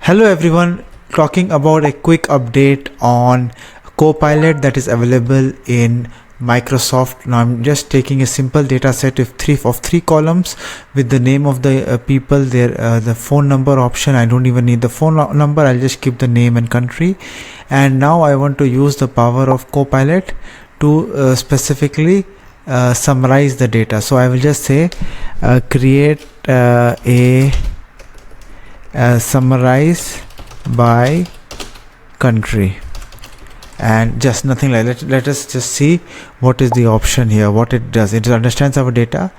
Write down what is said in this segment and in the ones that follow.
Hello everyone, talking about a quick update on Copilot that is available in Microsoft. Now I'm just taking a simple data set of three columns with the name of the people, the phone number option. I don't even need the phone number, I'll just keep the name and country. And now I want to use the power of Copilot to specifically summarize the data. So I will just say create a summarize by country, and just nothing like that. Let us just see what is the option here, what it does. It understands our data.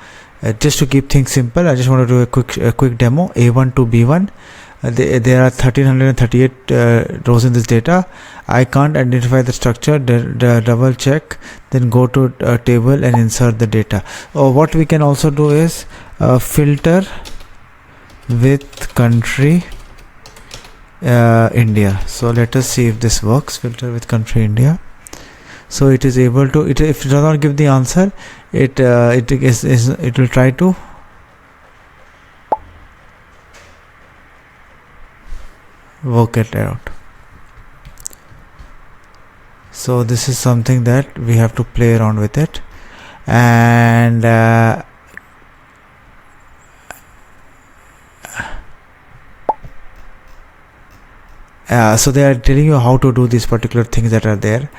Just to keep things simple, I just want to do a quick demo. A1 to B1, there are 1338 rows in this data. I can't identify the structure. Double check, then go to table and insert the data. What we can also do is filter with country India. So let us see if this works. Filter with country India. So it is able to, if it does not give the answer, it will try to work it out. So this is something that we have to play around with it, and so they are telling you how to do these particular things that are there.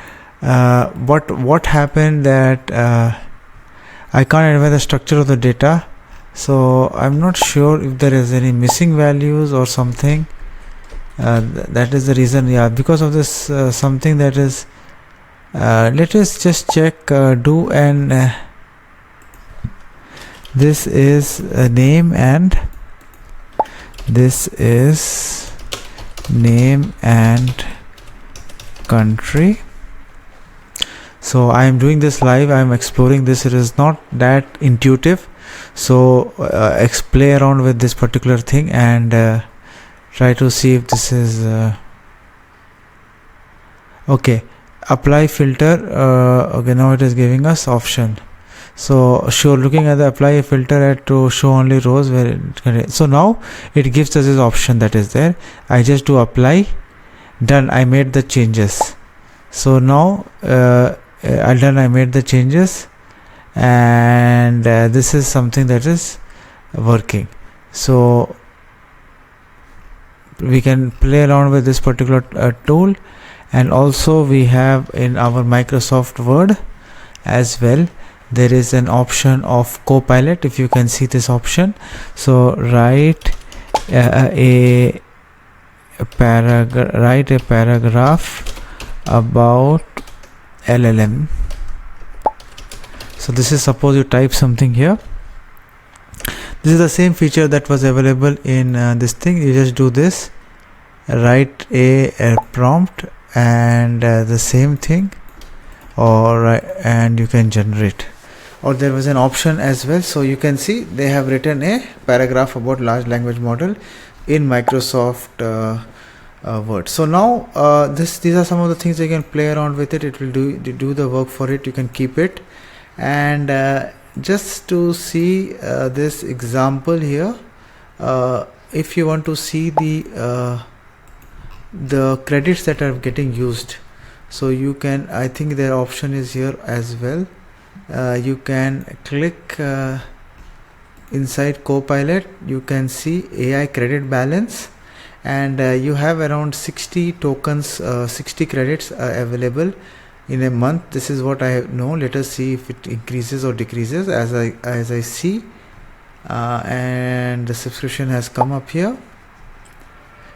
What happened that I can't identify the structure of the data, so I'm not sure if there is any missing values or something. That is the reason. Yeah, because of this something that is let us just check do and this is a name and this is name and country. So I am doing this live, I am exploring this. It is not that intuitive, so play around with this particular thing and try to see if this is okay. Apply filter. Okay, now it is giving us option. So sure, looking at the apply a filter at to show only rows where so now it gives us this option that is there. I just do apply, done. I made the changes. So now I made the changes, and this is something that is working. So we can play around with this particular tool, and also we have in our Microsoft Word as well, there is an option of Copilot. If you can see this option, so write a paragraph about LLM. So this is, suppose you type something here. This is the same feature that was available in this thing. You just do this, write a prompt and the same thing, and you can generate. Or there was an option as well. So you can see they have written a paragraph about large language model in Microsoft Word. So now these are some of the things you can play around with it. It will do the work for it. You can keep it, and just to see this example here, if you want to see the credits that are getting used, so you can, I think their option is here as well. You can click inside Copilot, you can see AI credit balance, and you have around 60 tokens, 60 credits available in a month. This is what I know. Let us see if it increases or decreases as I see, and the subscription has come up here.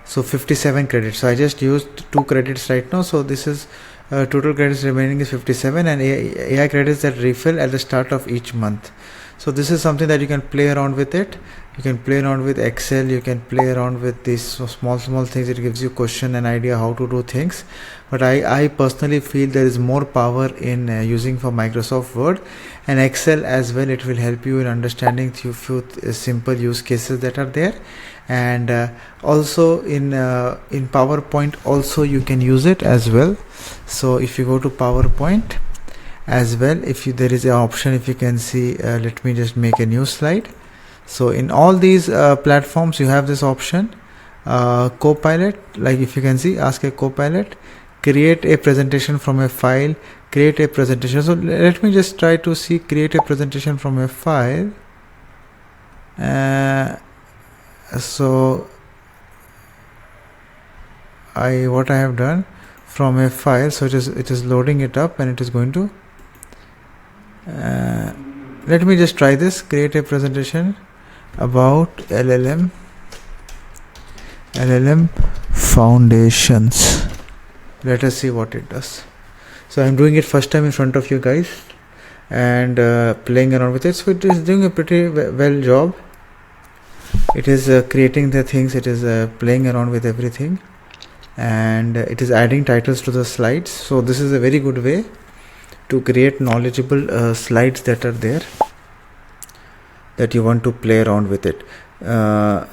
So 57 credits. So I just used 2 credits right now, so this is total credits remaining is 57, and AI credits that refill at the start of each month. So this is something that you can play around with it. You can play around with Excel, you can play around with these small things. It gives you question and idea how to do things, but I personally feel there is more power in using for Microsoft Word and Excel as well. It will help you in understanding few simple use cases that are there, and also in PowerPoint also you can use it as well. So if you go to PowerPoint as well, there is an option, if you can see, let me just make a new slide. So in all these platforms you have this option Copilot, like if you can see, ask a Copilot, create a presentation from a file, create a presentation. So let me just try to see, create a presentation from a file. So what I have done from a file, so it is loading it up, and it is going to let me just try this. Create a presentation about LLM foundations. Let us see what it does. So I'm doing it first time in front of you guys and playing around with it. So it is doing a pretty well job. It is creating the things, it is playing around with everything, and it is adding titles to the slides. So this is a very good way to create knowledgeable slides that are there, that you want to play around with it.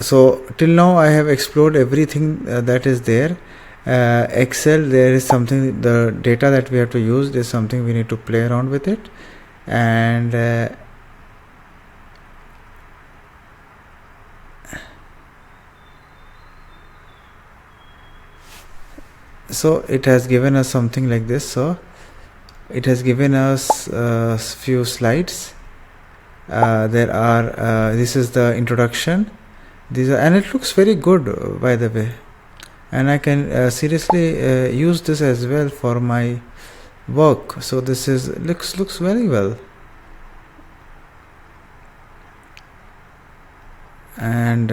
So till now I have explored everything that is there. Excel, there is something, the data that we have to use, there's something we need to play around with it, and so it has given us something like this. So it has given us few slides. There are this is the introduction, these are, and it looks very good, by the way, and I can seriously use this as well for my work. So this is looks very well, and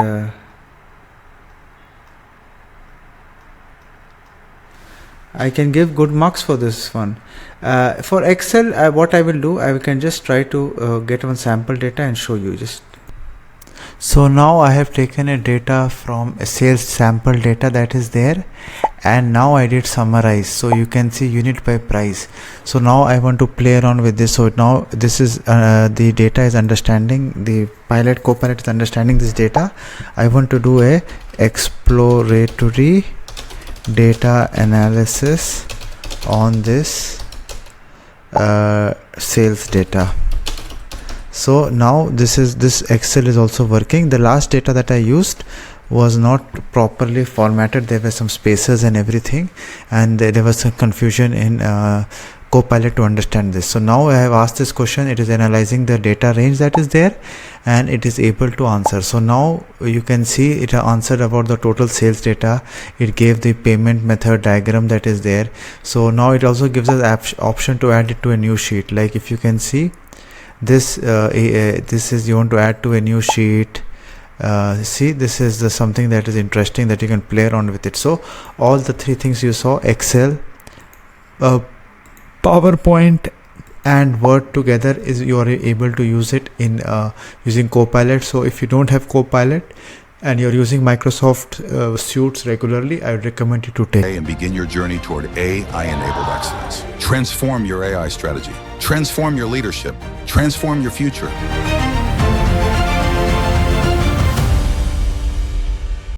I can give good marks for this one. For Excel, what I will do, I can just try to get one sample data and show you. Just so now I have taken a data from a sales sample data that is there, and now I did summarize. So you can see unit by price. So now I want to play around with this. So now this is the data is understanding, the Copilot is understanding this data. I want to do a exploratory data analysis on this sales data. So now this Excel is also working. The last data that I used was not properly formatted. There were some spaces and everything, and there was some confusion in Copilot to understand this. So now I have asked this question, it is analyzing the data range that is there, and it is able to answer. So now you can see it answered about the total sales data. It gave the payment method diagram that is there. So now it also gives us option to add it to a new sheet. Like if you can see this, this is, you want to add to a new sheet. See, this is something that is interesting that you can play around with it. So all the three things you saw, Excel, PowerPoint and Word together, is you are able to use it in using Copilot. So if you don't have Copilot and you're using Microsoft suites regularly, I would recommend you to take and begin your journey toward AI-enabled excellence. Transform your AI strategy. Transform your leadership. Transform your future.